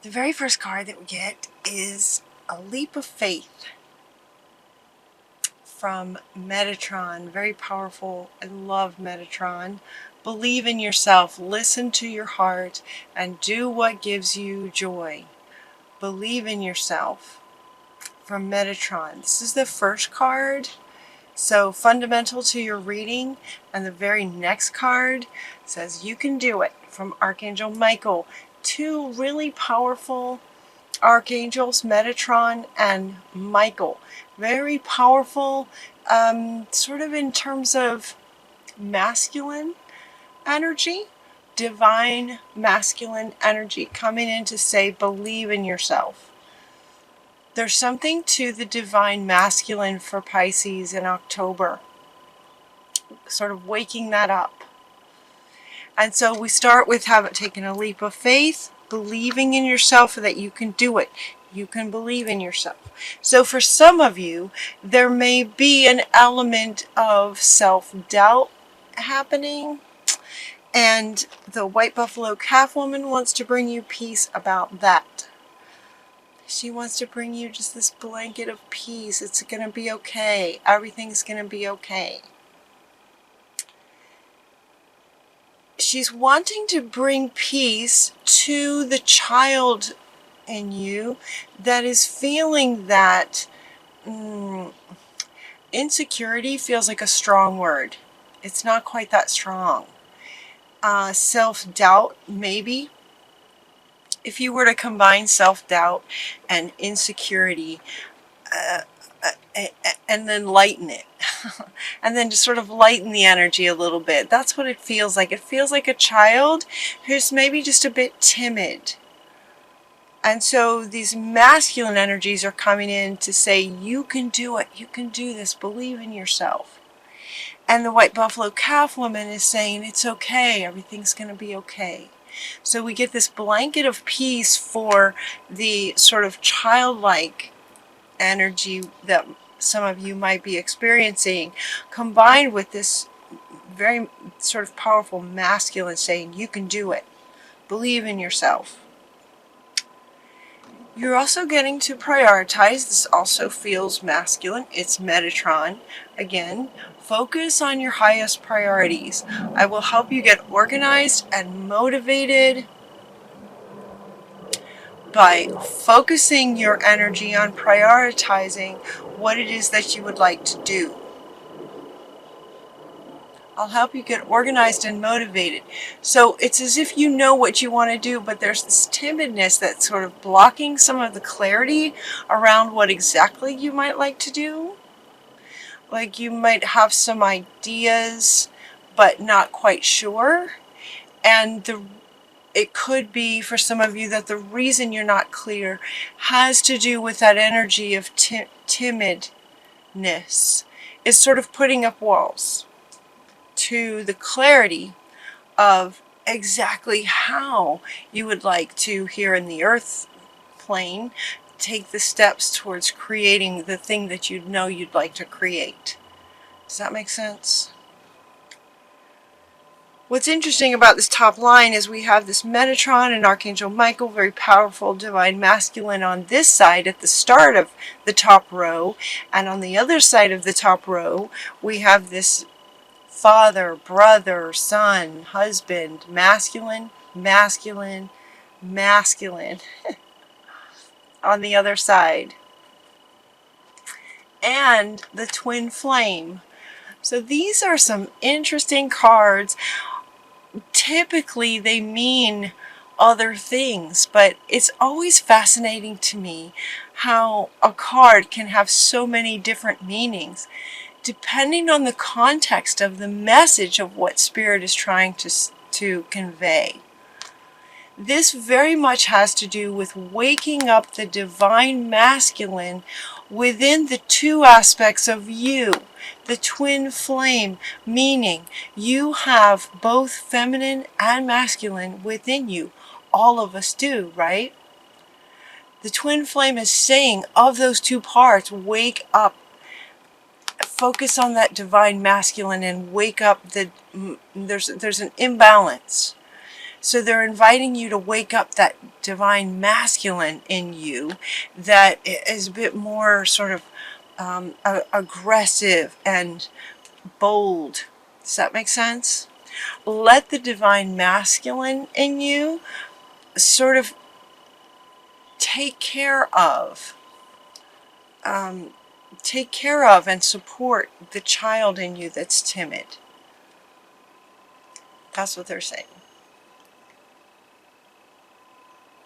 The very first card that we get is a leap of faith from Metatron. Very powerful. I love Metatron. Believe in yourself, listen to your heart, and do what gives you joy. Believe in yourself from Metatron. This is the first card, so fundamental to your reading. And the very next card says you can do it from Archangel Michael. Two really powerful archangels, Metatron and Michael. Very powerful, sort of in terms of masculine energy, divine masculine energy coming in to say, believe in yourself. There's something to the divine masculine for Pisces in October, sort of waking that up. And so we start with taking a leap of faith, believing in yourself that you can do it. You can believe in yourself. So for some of you, there may be an element of self-doubt happening. And the White Buffalo Calf Woman wants to bring you peace about that. She wants to bring you just this blanket of peace. It's going to be okay. Everything's going to be okay. She's wanting to bring peace to the child in you that is feeling that insecurity feels like a strong word. It's not quite that strong. Self-doubt, maybe. If you were to combine self-doubt and insecurity, and then lighten it, and then just sort of lighten the energy a little bit, that's what it feels like. It feels like a child who's maybe just a bit timid. And so these masculine energies are coming in to say, you can do it, you can do this, believe in yourself. And the White Buffalo Calf Woman is saying, it's okay, everything's going to be okay. So we get this blanket of peace for the sort of childlike energy that some of you might be experiencing, combined with this very sort of powerful masculine saying, you can do it, believe in yourself. You're also getting to prioritize. This also feels masculine. It's Metatron. Again, focus on your highest priorities. I will help you get organized and motivated by focusing your energy on prioritizing what it is that you would like to do. I'll help you get organized and motivated. So it's as if you know what you want to do, but there's this timidness that's sort of blocking some of the clarity around what exactly you might like to do. Like you might have some ideas, but not quite sure. And it could be for some of you that the reason you're not clear has to do with that energy of timidness. Is sort of putting up walls to the clarity of exactly how you would like to, here in the earth plane, take the steps towards creating the thing that you know you'd like to create. Does that make sense? What's interesting about this top line is we have this Metatron and Archangel Michael, very powerful divine masculine on this side at the start of the top row, and on the other side of the top row we have this father, brother, son, husband, masculine, masculine, masculine on the other side. And the twin flame. So these are some interesting cards. Typically they mean other things, but it's always fascinating to me how a card can have so many different meanings depending on the context of the message of what Spirit is trying to convey. This very much has to do with waking up the divine masculine within the two aspects of you, the twin flame, meaning you have both feminine and masculine within you. All of us do, right? The twin flame is saying of those two parts, wake up. Focus on that divine masculine and wake up. There's an imbalance. So they're inviting you to wake up that divine masculine in you that is a bit more sort of aggressive and bold. Does that make sense? Let the divine masculine in you sort of take care of and support the child in you that's timid. That's what they're saying.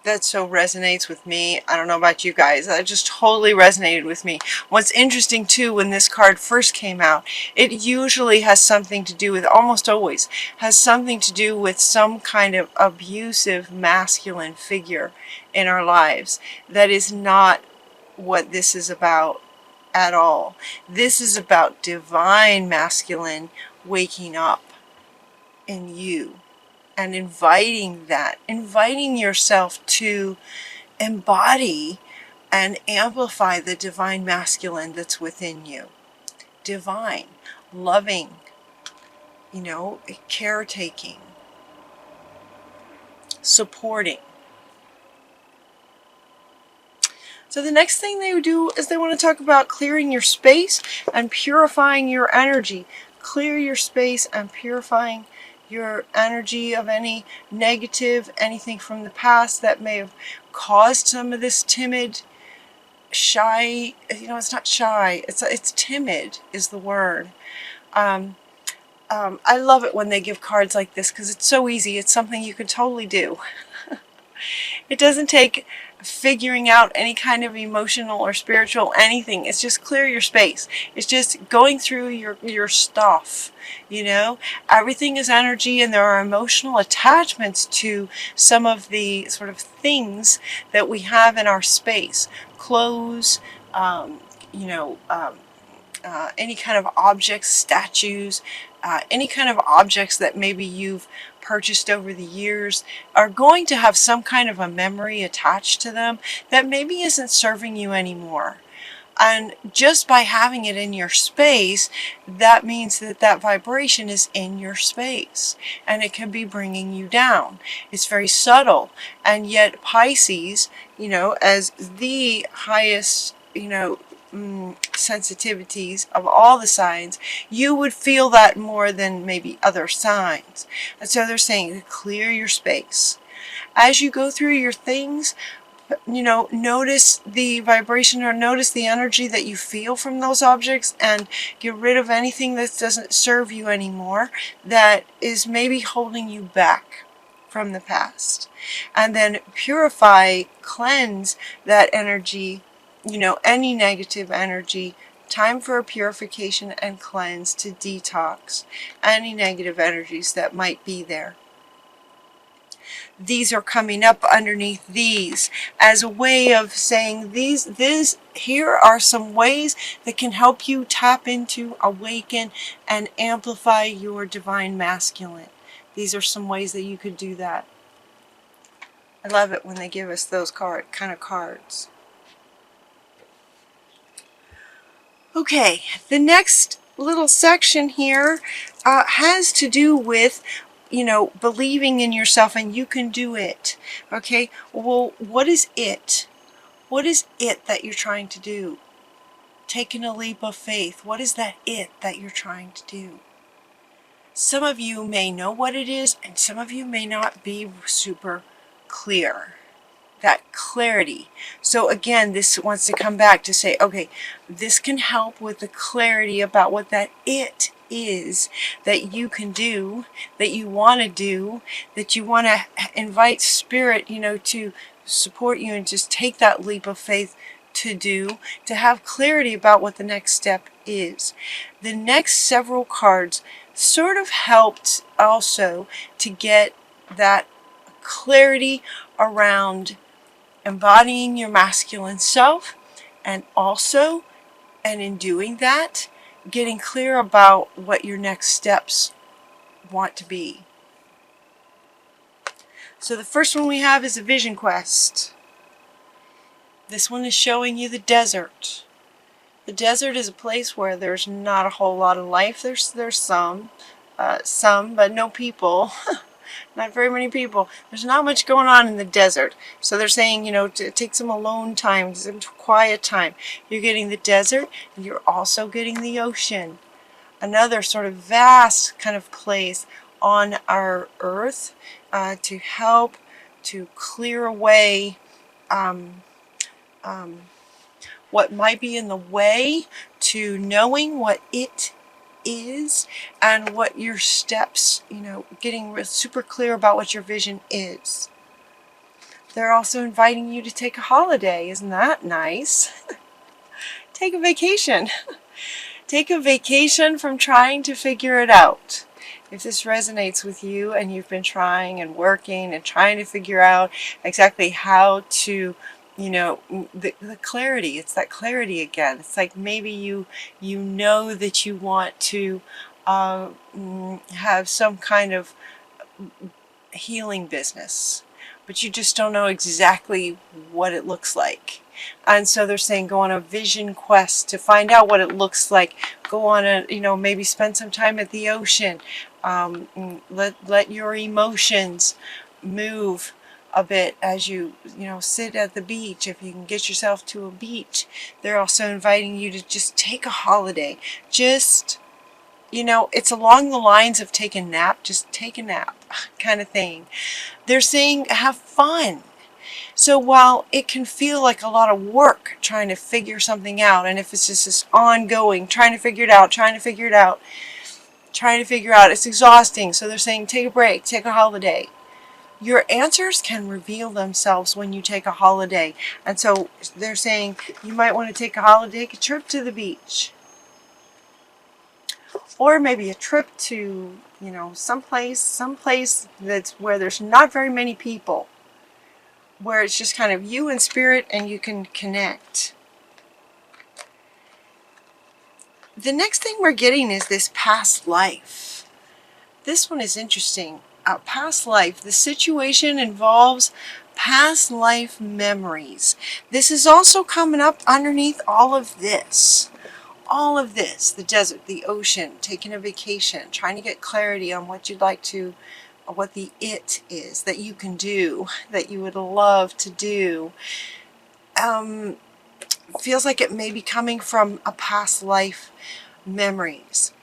That so resonates with me. I don't know about you guys. That just totally resonated with me. What's interesting too, when this card first came out, it usually has something to do with, almost always, has something to do with some kind of abusive masculine figure in our lives. That is not what this is about at all. This is about divine masculine waking up in you. And inviting yourself to embody and amplify the divine masculine that's within you. Divine, loving, caretaking, supporting. So the next thing they would do is they want to talk about clearing your space and purifying your energy. Clear your space and purifying your energy of any negative, anything from the past that may have caused some of this timid, shy, it's not shy, it's timid is the word. I love it when they give cards like this because it's so easy. It's something you can totally do. It doesn't take figuring out any kind of emotional or spiritual anything. It's just clear your space. It's just going through your stuff. Everything is energy, and there are emotional attachments to some of the sort of things that we have in our space. Clothes, any kind of objects, statues, any kind of objects that maybe you've purchased over the years are going to have some kind of a memory attached to them that maybe isn't serving you anymore. And just by having it in your space, that means that that vibration is in your space and it can be bringing you down. It's very subtle. And yet Pisces, as the highest, sensitivities of all the signs, you would feel that more than maybe other signs. And so they're saying clear your space. As you go through your things, notice the vibration or notice the energy that you feel from those objects and get rid of anything that doesn't serve you anymore, that is maybe holding you back from the past. And then purify, cleanse that energy, any negative energy. Time for a purification and cleanse to detox any negative energies that might be there. These are coming up underneath these as a way of saying here are some ways that can help you tap into, awaken, and amplify your divine masculine. These are some ways that you could do that. I love it when they give us those kind of cards. Okay, the next little section here has to do with, believing in yourself and you can do it. Okay, well, what is it? What is it that you're trying to do? Taking a leap of faith. What is that it that you're trying to do? Some of you may know what it is, and some of you may not be super clear. That clarity. So again, this wants to come back to say, okay, this can help with the clarity about what that it is that you can do, that you want to do, that you want to invite spirit, to support you and just take that leap of faith to do, to have clarity about what the next step is. The next several cards sort of helped also to get that clarity around embodying your masculine self, and also, and in doing that, getting clear about what your next steps want to be. So the first one we have is a vision quest. This one is showing you the desert. The desert is a place where there's not a whole lot of life. There's some, but no people. not very many people. There's not much going on in the desert. So they're saying, to take some alone time, some quiet time. You're getting the desert, and you're also getting the ocean. Another sort of vast kind of place on our earth to help to clear away what might be in the way to knowing what it is and what your steps, getting super clear about what your vision is. They're also inviting you to take a holiday. Isn't that nice? Take a vacation. Take a vacation from trying to figure it out. If this resonates with you and you've been trying and working and trying to figure out exactly how to, the clarity, it's that clarity again. It's like maybe you know that you want to have some kind of healing business, but you just don't know exactly what it looks like. And so they're saying go on a vision quest to find out what it looks like. Go on a, maybe spend some time at the ocean. Let your emotions move a bit as you, sit at the beach. If you can get yourself to a beach. They're also inviting you to just take a holiday. Just, it's along the lines of take a nap. Just take a nap kind of thing. They're saying have fun. So while it can feel like a lot of work trying to figure something out, and if it's just this ongoing, trying to figure it out, it's exhausting. So they're saying take a break, take a holiday. Your answers can reveal themselves when you take a holiday. And so they're saying you might want to take a holiday, take a trip to the beach. Or maybe a trip to, someplace that's where there's not very many people, where it's just kind of you and spirit and you can connect. The next thing we're getting is this past life. This one is interesting. Past life. The situation involves past life memories. This is also coming up underneath all of this. All of this, the desert, the ocean, taking a vacation, trying to get clarity on what you'd like to, what the it is that you can do, that you would love to do. Feels like it may be coming from a past life memories.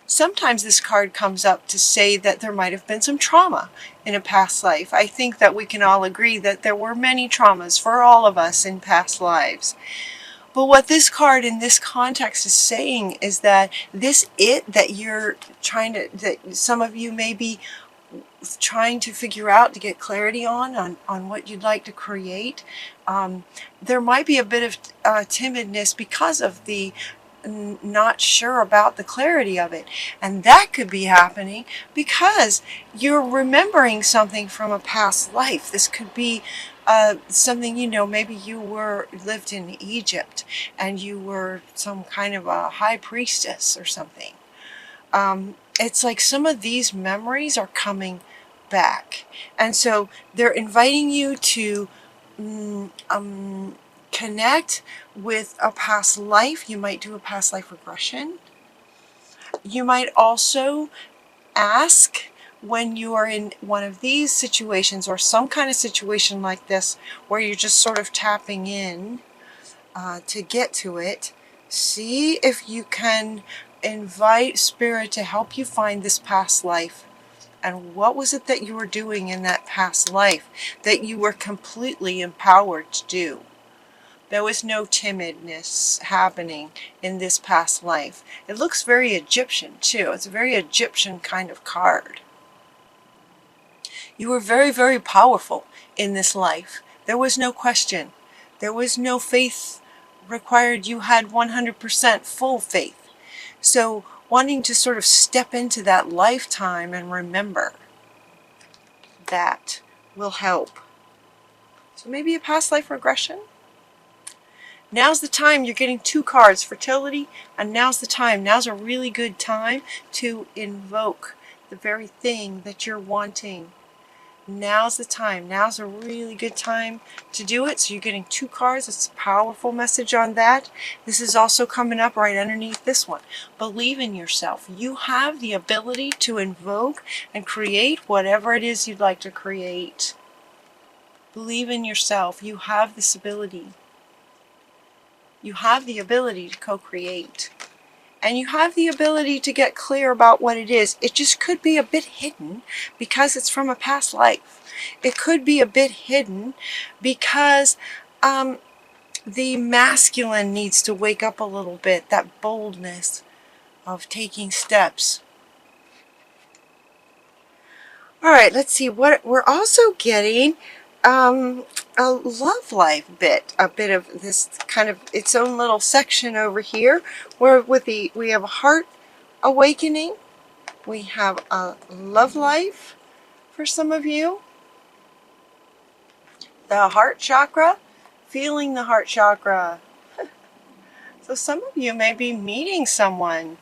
Sometimes this card comes up to say that there might have been some trauma in a past life. I think that we can all agree that there were many traumas for all of us in past lives. But what this card in this context is saying is that this it that you're trying to, that some of you may be trying to figure out to get clarity on what you'd like to create, there might be a bit of timidness because of the not sure about the clarity of it. And that could be happening because you're remembering something from a past life. This could be something, maybe you lived in Egypt and you were some kind of a high priestess or something. It's like some of these memories are coming back. And so they're inviting you to connect with a past life. You might do a past life regression. You might also ask, when you are in one of these situations or some kind of situation like this where you're just sort of tapping in to get to it, see if you can invite spirit to help you find this past life. And what was it that you were doing in that past life that you were completely empowered to do? There was no timidness happening in this past life. It looks very Egyptian too. It's a very Egyptian kind of card. You were very, very powerful in this life. There was no question. There was no faith required. You had 100% full faith. So wanting to sort of step into that lifetime and remember, that will help. So maybe a past life regression. Now's the time. You're getting 2 cards, fertility, and now's the time. Now's a really good time to invoke the very thing that you're wanting. now's the time. Now's a really good time to do it. So you're getting 2 cards. It's a powerful message on that. This is also coming up right underneath this one. Believe in yourself. You have the ability to invoke and create whatever it is you'd like to create. Believe in yourself. You have this ability. You have the ability to co-create. And you have the ability to get clear about what it is. It just could be a bit hidden because it's from a past life. It could be a bit hidden because the masculine needs to wake up a little bit. That boldness of taking steps. All right, let's see what we're also getting. A love life bit, a bit of this kind of its own little section over here, where we have a heart awakening, we have a love life for some of you, the heart chakra, feeling the heart chakra. So some of you may be meeting someone,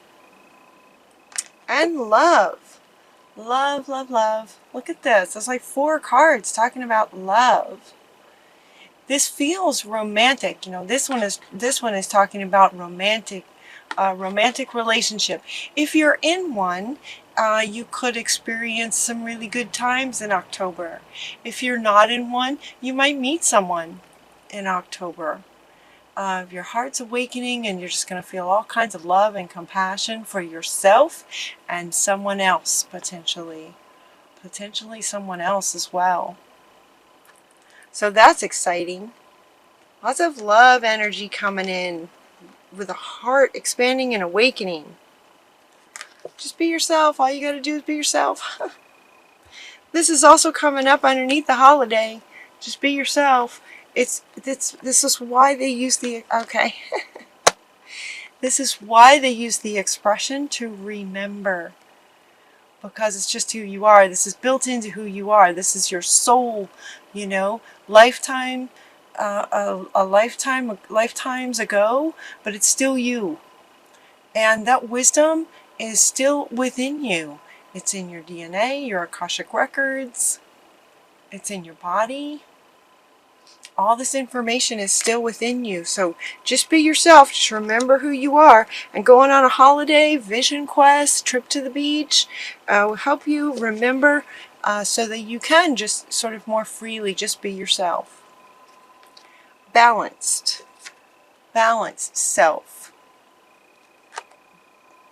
and love. Love, love, love. Look at this. There's like 4 cards talking about love. This feels romantic. You know, this one is talking about romantic relationship. If you're in one, you could experience some really good times in October. If you're not in one, you might meet someone in October. Your heart's awakening and you're just going to feel all kinds of love and compassion for yourself and someone else, potentially someone else as well. So that's exciting. Lots of love energy coming in with a heart expanding and awakening. Just be yourself. All you got to do is be yourself. This is also coming up underneath the holiday. Just be yourself. This is why they use the, okay. This is why they use the expression to remember. Because it's just who you are. This is built into who you are. This is your soul, you know, lifetimes ago, but it's still you. And that wisdom is still within you. It's in your DNA, your Akashic records. It's in your body. All this information is still within you. So just be yourself. Just remember who you are. And going on a holiday, vision quest, trip to the beach will help you remember so that you can just sort of more freely just be yourself. Balanced. Balanced self.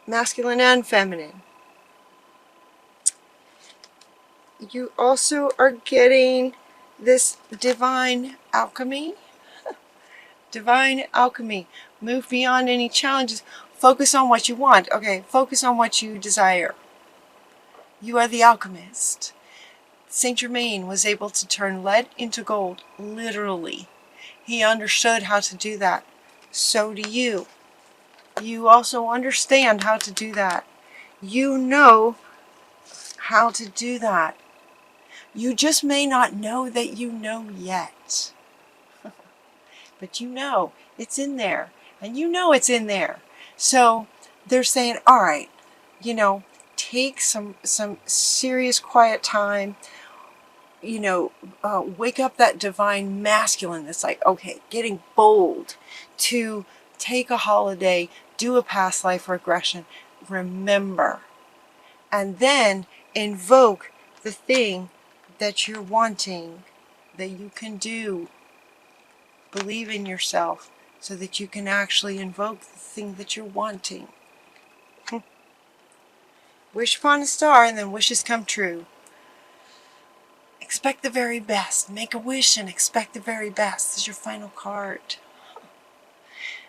Masculine and feminine. You also are getting this divine alchemy. Divine alchemy. Move beyond any challenges. Focus on what you want. Okay, focus on what you desire. You are the alchemist. Saint Germain was able to turn lead into gold, literally. He understood how to do that. So do you. You also understand how to do that. You know how to do that. You just may not know that you know yet. But you know it's in there. And you know it's in there. So they're saying, all right, you know, take some serious quiet time. You know, wake up that divine masculine that's like, okay, getting bold to take a holiday, do a past life regression, remember, and then invoke the thing that you're wanting, that you can do. Believe in yourself so that you can actually invoke the thing that you're wanting. Wish upon a star and then wishes come true. Expect the very best. Make a wish and expect the very best. This is your final card.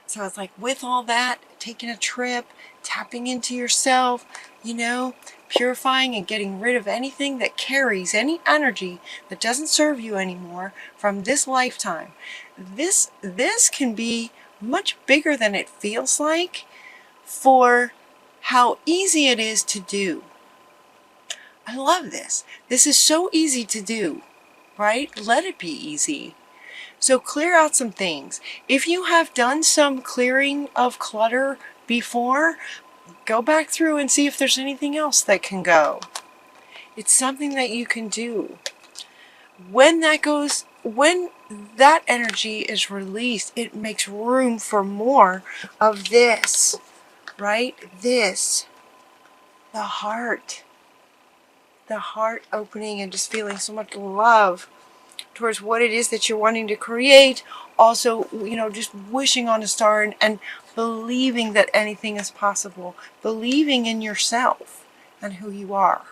So it's like with all that, taking a trip, tapping into yourself, you know, purifying and getting rid of anything that carries any energy that doesn't serve you anymore from this lifetime. This can be much bigger than it feels like for how easy it is to do. I love this. This is so easy to do, right? Let it be easy. So clear out some things. If you have done some clearing of clutter before, go back through and see if there's anything else that can go. It's something that you can do. when that energy is released, it makes room for more of this, right? This, the heart opening and just feeling so much love towards what it is that you're wanting to create. Also, just wishing on a star, and believing that anything is possible, believing in yourself and who you are,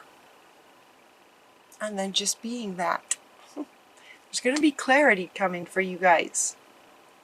and then just being that. There's going to be clarity coming for you guys.